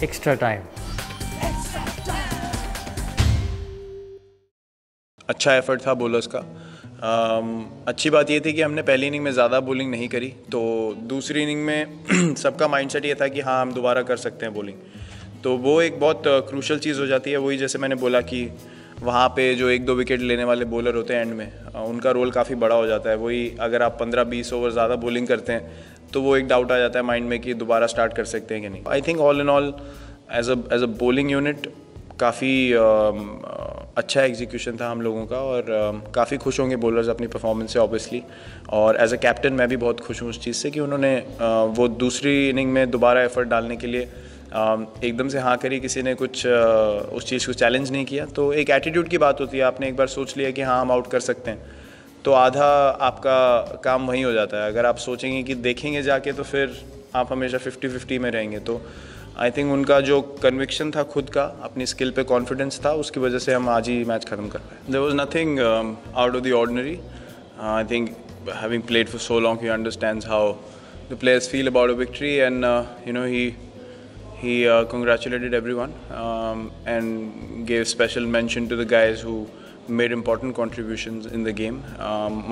extra time. अच्छा effort था bowlers का। अच्छी बात ये थी कि हमने पहली इनिंग में ज़्यादा बॉलिंग नहीं करी, तो दूसरी इनिंग में सबका माइंडसेट ये था कि हाँ हम दोबारा कर सकते हैं बॉलिंग। तो वो एक बहुत क्रूशल चीज़ हो जाती है। वही जैसे मैंने बोला कि वहाँ पे जो 1-2 विकेट लेने वाले बॉलर होते हैं एंड में, उनका रोल काफ़ी बड़ा हो जाता है। वही अगर आप 15-20 ओवर ज़्यादा बॉलिंग करते हैं तो वो एक डाउट आ जाता है माइंड में कि दोबारा स्टार्ट कर सकते हैं कि नहीं। I think all in all as a bowling unit काफ़ी अच्छा एग्जीक्यूशन था हम लोगों का, और काफ़ी खुश होंगे बॉलर्स अपनी परफॉर्मेंस से ऑब्वियसली। और एज अ कैप्टन मैं भी बहुत खुश हूँ उस चीज़ से कि उन्होंने वो दूसरी इनिंग में दोबारा एफर्ट डालने के लिए एकदम से हाँ करी। किसी ने कुछ उस चीज़ को चैलेंज नहीं किया। तो एक एटीट्यूड की बात होती है। आपने एक बार सोच लिया कि हाँ हम आउट कर सकते हैं, तो आधा आपका काम वहीं हो जाता है। अगर आप सोचेंगे कि देखेंगे जाके, तो फिर आप हमेशा 50-50 में रहेंगे। तो आई थिंक उनका जो कन्विक्शन था खुद का, अपनी स्किल पे कॉन्फिडेंस था, उसकी वजह से हम आज ही मैच ख़त्म कर पाए। There was nothing out of the ordinary. I think having played for so long, he understands how the players feel about a victory, and he congratulated everyone and gave special mention to the guys who made important contributions in the game.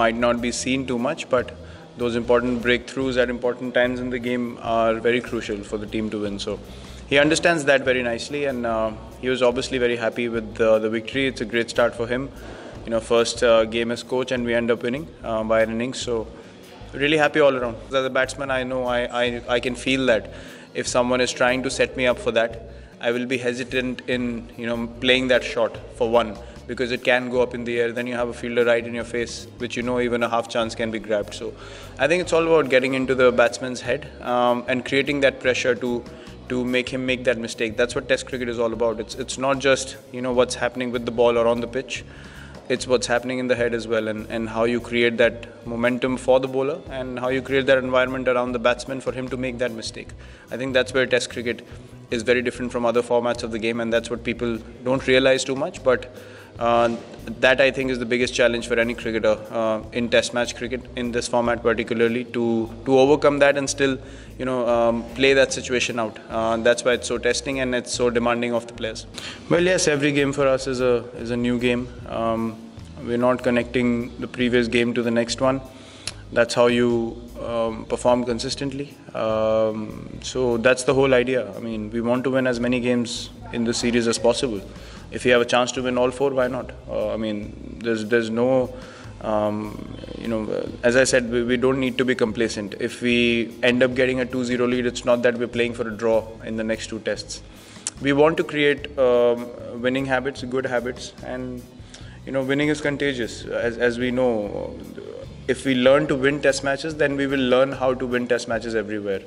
Might not be seen too much, but those important breakthroughs at important times in the game are very crucial for the team to win. So he understands that very nicely, and he was obviously very happy with the victory. It's a great start for him. You know, first game as coach, and we end up winning by an innings. So really happy all around. As a batsman, I know I can feel that if someone is trying to set me up for that, I will be hesitant in playing that shot for one, because it can go up in the air. Then you have a fielder right in your face, which even a half chance can be grabbed. So I think it's all about getting into the batsman's head and creating that pressure to make him make that mistake. That's what Test cricket is all about. It's not just what's happening with the ball or on the pitch. It's what's happening in the head as well, and how you create that momentum for the bowler, and how you create that environment around the batsman for him to make that mistake. I think that's where Test cricket is very different from other formats of the game, and that's what people don't realize too much. But that I think is the biggest challenge for any cricketer in Test match cricket, in this format particularly, to overcome that and still play that situation out. That's why it's so testing and it's so demanding of the players. Well, yes, every game for us is a new game. We're not connecting the previous game to the next one. That's how you perform consistently. So that's the whole idea. I mean, we want to win as many games in the series as possible. If you have a chance to win all 4, why not? I mean, there's no, as I said, we don't need to be complacent. If we end up getting a 2-0 lead, it's not that we're playing for a draw in the next 2 tests. We want to create winning habits, good habits, and winning is contagious. As we know, if we learn to win Test matches, then we will learn how to win Test matches everywhere.